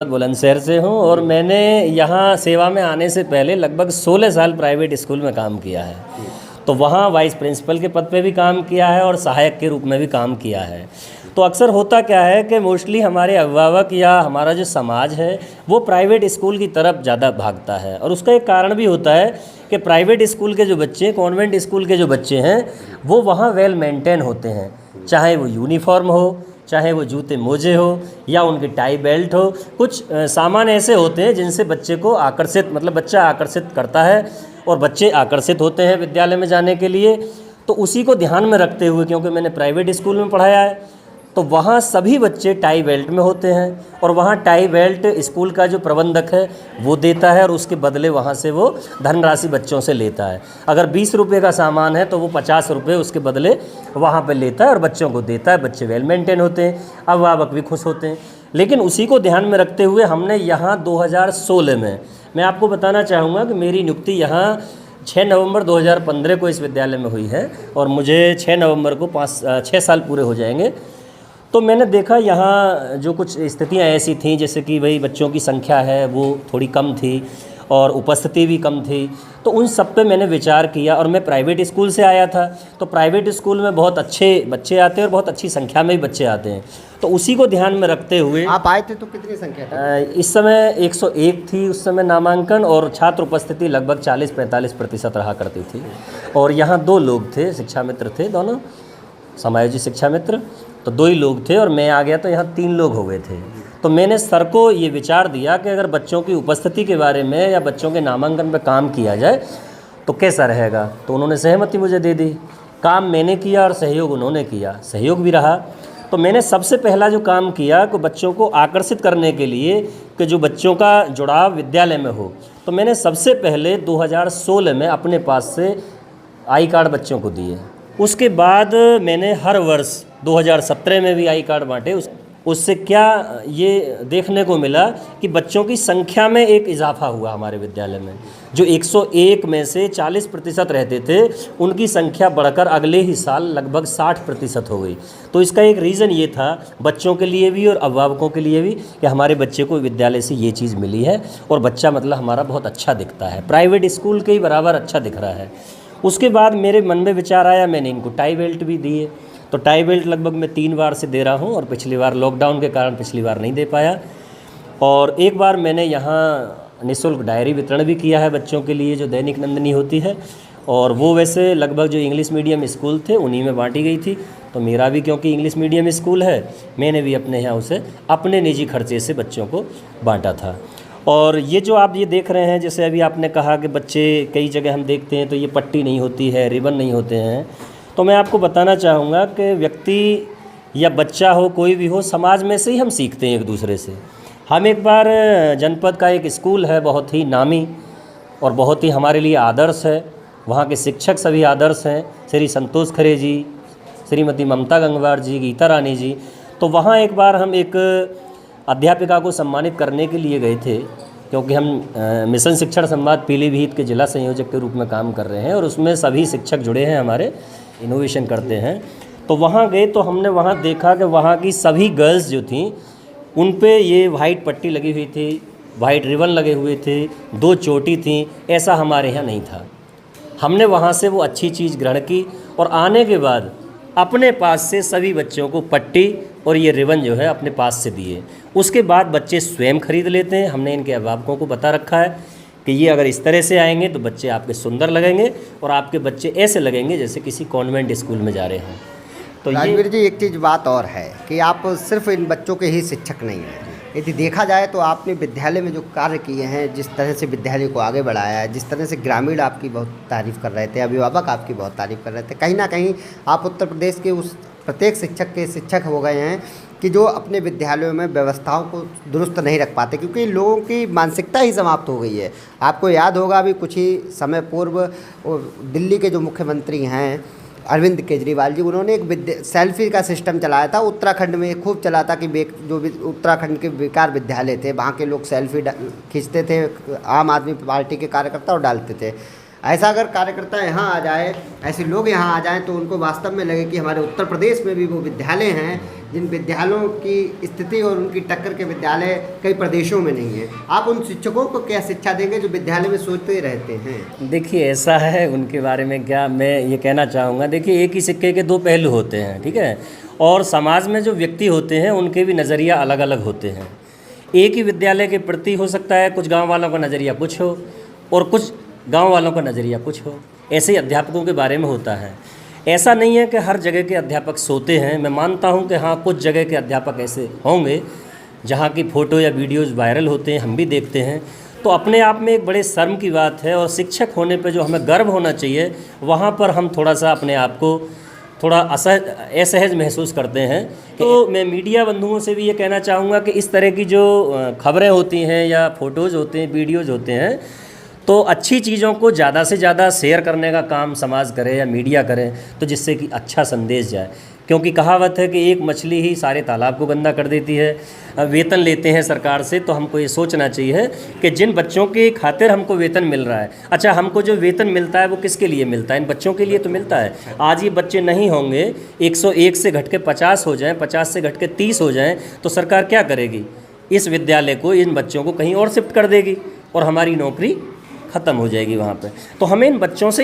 बुलंदशहर से हूँ और मैंने यहाँ सेवा में आने से पहले लगभग 16 साल प्राइवेट स्कूल में काम किया है। तो वहाँ वाइस प्रिंसिपल के पद पे भी काम किया है और सहायक के रूप में भी काम किया है। तो अक्सर होता क्या है कि मोस्टली हमारे अभिभावक या हमारा जो समाज है वो प्राइवेट स्कूल की तरफ ज़्यादा भागता है, और उसका एक कारण भी होता है कि प्राइवेट स्कूल के जो बच्चे, कॉन्वेंट स्कूल के जो बच्चे हैं, वो वहाँ वेल मेंटेन होते हैं, चाहे वो यूनिफॉर्म हो, चाहे वो जूते मोजे हो या उनकी टाई बेल्ट हो। कुछ सामान ऐसे होते हैं जिनसे बच्चे को आकर्षित, मतलब बच्चा आकर्षित करता है और बच्चे आकर्षित होते हैं विद्यालय में जाने के लिए। तो उसी को ध्यान में रखते हुए, क्योंकि मैंने प्राइवेट स्कूल में पढ़ाया है, तो वहाँ सभी बच्चे टाई बेल्ट में होते हैं और वहाँ टाई बेल्ट स्कूल का जो प्रबंधक है वो देता है और उसके बदले वहाँ से वो धनराशि बच्चों से लेता है। अगर 20 रुपये का सामान है तो वो 50 रुपये उसके बदले वहाँ पे लेता है और बच्चों को देता है। बच्चे वेल मेंटेन होते हैं, अभिभावक भी खुश होते हैं। लेकिन उसी को ध्यान में रखते हुए हमने यहाँ 2016 में, मैं आपको बताना चाहूँगा कि मेरी नियुक्ति यहाँ 6 नवंबर 2015 को इस विद्यालय में हुई है और मुझे 6 नवंबर को 6 साल पूरे हो जाएंगे। तो मैंने देखा यहाँ जो कुछ स्थितियाँ ऐसी थीं, जैसे कि भाई बच्चों की संख्या है वो थोड़ी कम थी और उपस्थिति भी कम थी। तो उन सब पे मैंने विचार किया, और मैं प्राइवेट स्कूल से आया था, तो प्राइवेट स्कूल में बहुत अच्छे बच्चे आते हैं और बहुत अच्छी संख्या में भी बच्चे आते हैं। तो उसी को ध्यान में रखते हुए आप आए थे तो कितनी संख्या थी? इस समय 101 थी उस समय नामांकन, और छात्र उपस्थिति लगभग 40-45% रहा करती थी। और यहाँ 2 लोग थे, शिक्षा मित्र थे, दोनों समायोजित शिक्षा मित्र, तो 2 ही लोग थे और मैं आ गया तो यहाँ 3 लोग हो गए थे। तो मैंने सर को ये विचार दिया कि अगर बच्चों की उपस्थिति के बारे में या बच्चों के नामांकन पर काम किया जाए तो कैसा रहेगा। तो उन्होंने सहमति मुझे दे दी। काम मैंने किया और सहयोग उन्होंने किया, सहयोग भी रहा। तो मैंने सबसे पहला जो काम किया कि बच्चों को आकर्षित करने के लिए कि जो बच्चों का जुड़ाव विद्यालय में हो, तो मैंने सबसे पहले 2016 में अपने पास से आई कार्ड बच्चों को दिए। उसके बाद मैंने हर वर्ष 2017 में भी आई कार्ड बांटे। उससे क्या ये देखने को मिला कि बच्चों की संख्या में एक इजाफा हुआ हमारे विद्यालय में। जो 101 में से 40% रहते थे, उनकी संख्या बढ़कर अगले ही साल लगभग 60% हो गई। तो इसका एक रीज़न ये था, बच्चों के लिए भी और अभिभावकों के लिए भी, कि हमारे बच्चे को विद्यालय से ये चीज़ मिली है और बच्चा मतलब हमारा बहुत अच्छा दिखता है, प्राइवेट स्कूल के ही बराबर अच्छा दिख रहा है। उसके बाद मेरे मन में विचार आया, मैंने इनको टाई बेल्ट भी दिए। तो टाई बेल्ट लगभग मैं 3 बार से दे रहा हूँ और पिछली बार लॉकडाउन के कारण पिछली बार नहीं दे पाया। और एक बार मैंने यहाँ निःशुल्क डायरी वितरण भी किया है बच्चों के लिए, जो दैनिक नंदनी होती है, और वो वैसे लगभग जो इंग्लिश मीडियम स्कूल थे उन्हीं में बांटी गई थी। तो मेरा भी क्योंकि इंग्लिश मीडियम स्कूल है, मैंने भी अपने यहाँ उसे अपने निजी खर्चे से बच्चों को बांटा था। और ये जो आप ये देख रहे हैं, जैसे अभी आपने कहा कि बच्चे कई जगह हम देखते हैं तो ये पट्टी नहीं होती है, रिबन नहीं होते हैं, तो मैं आपको बताना चाहूँगा कि व्यक्ति या बच्चा हो, कोई भी हो, समाज में से ही हम सीखते हैं एक दूसरे से। हम एक बार जनपद का एक स्कूल है बहुत ही नामी और बहुत ही हमारे लिए आदर्श है, वहाँ के शिक्षक सभी आदर्श हैं, श्री संतोष खरे जी, श्रीमती ममता गंगवार जी, गीता रानी जी। तो वहाँ एक बार हम एक अध्यापिका को सम्मानित करने के लिए गए थे, क्योंकि हम मिशन शिक्षण संवाद पीलीभीत के जिला संयोजक के रूप में काम कर रहे हैं और उसमें सभी शिक्षक जुड़े हैं हमारे, इनोवेशन करते हैं। तो वहाँ गए तो हमने वहाँ देखा कि वहाँ की सभी गर्ल्स जो थीं उन पे ये वाइट पट्टी लगी हुई थी, वाइट रिबन लगे हुए थे, 2 चोटी थी, ऐसा हमारे यहाँ नहीं था। हमने वहाँ से वो अच्छी चीज़ ग्रहण की और आने के बाद अपने पास से सभी बच्चों को पट्टी और ये रिबन जो है अपने पास से दिए। उसके बाद बच्चे स्वयं खरीद लेते हैं। हमने इनके अभिभावकों को बता रखा है कि ये अगर इस तरह से आएंगे तो बच्चे आपके सुंदर लगेंगे और आपके बच्चे ऐसे लगेंगे जैसे किसी कॉन्वेंट स्कूल में जा रहे हैं। तो राजवीर जी, एक चीज़ बात और है कि आप सिर्फ इन बच्चों के ही शिक्षक नहीं हैं। यदि देखा जाए तो आपने विद्यालय में जो कार्य किए हैं, जिस तरह से विद्यालय को आगे बढ़ाया है, जिस तरह से ग्रामीण आपकी बहुत तारीफ़ कर रहे थे, अभिभावक आपकी बहुत तारीफ़ कर रहे थे, कहीं ना कहीं आप उत्तर प्रदेश के उस प्रत्येक शिक्षक के शिक्षक हो गए हैं कि जो अपने विद्यालयों में व्यवस्थाओं को दुरुस्त नहीं रख पाते, क्योंकि लोगों की मानसिकता ही समाप्त हो गई है। आपको याद होगा अभी कुछ ही समय पूर्व दिल्ली के जो मुख्यमंत्री हैं अरविंद केजरीवाल जी, उन्होंने एक सेल्फी का सिस्टम चलाया था, उत्तराखंड में खूब चला था कि जो भी उत्तराखंड के बेकार विद्यालय थे वहाँ के लोग सेल्फी खींचते थे, आम आदमी पार्टी के कार्यकर्ता और डालते थे। ऐसा अगर कार्यकर्ता यहाँ आ जाए, ऐसे लोग यहाँ आ जाएं, तो उनको वास्तव में लगे कि हमारे उत्तर प्रदेश में भी वो विद्यालय हैं जिन विद्यालयों की स्थिति और उनकी टक्कर के विद्यालय कई प्रदेशों में नहीं है, आप उन शिक्षकों को क्या शिक्षा देंगे जो विद्यालय में सोचते रहते हैं? देखिए ऐसा है, उनके बारे में क्या मैं ये कहना चाहूँगा, देखिए एक ही सिक्के के दो पहलू होते हैं, ठीक है। और समाज में जो व्यक्ति होते हैं उनके भी नज़रिया अलग अलग होते हैं। एक ही विद्यालय के प्रति हो सकता है कुछ गांव वालों का नज़रिया कुछ हो और कुछ गांव वालों का नज़रिया कुछ हो। ऐसे ही अध्यापकों के बारे में होता है। ऐसा नहीं है कि हर जगह के अध्यापक सोते हैं। मैं मानता हूं कि हाँ, कुछ जगह के अध्यापक ऐसे होंगे जहां की फ़ोटो या वीडियोज़ वायरल होते हैं, हम भी देखते हैं। तो अपने आप में एक बड़े शर्म की बात है, और शिक्षक होने पे जो हमें गर्व होना चाहिए, वहाँ पर हम थोड़ा सा अपने आप को थोड़ा असहज महसूस करते हैं। तो मैं मीडिया बंधुओं से भी ये कहना चाहूँगा कि इस तरह की जो खबरें होती हैं या फ़ोटोज़ होते हैं, वीडियोज़ होते हैं, तो अच्छी चीज़ों को ज़्यादा से ज़्यादा शेयर करने का काम समाज करे या मीडिया करे, तो जिससे कि अच्छा संदेश जाए। क्योंकि कहावत है कि एक मछली ही सारे तालाब को गंदा कर देती है। वेतन लेते हैं सरकार से, तो हमको ये सोचना चाहिए कि जिन बच्चों के खातिर हमको वेतन मिल रहा है, अच्छा हमको जो वेतन मिलता है वो किसके लिए मिलता है? इन बच्चों के लिए तो मिलता है। आज ये बच्चे नहीं होंगे, 101 से घट के 50 हो जाएँ, 50 से घट के 30 हो जाएँ, तो सरकार क्या करेगी? इस विद्यालय को, इन बच्चों को कहीं और शिफ्ट कर देगी और हमारी नौकरी ख़त्म हो जाएगी वहाँ पे। तो हमें इन बच्चों से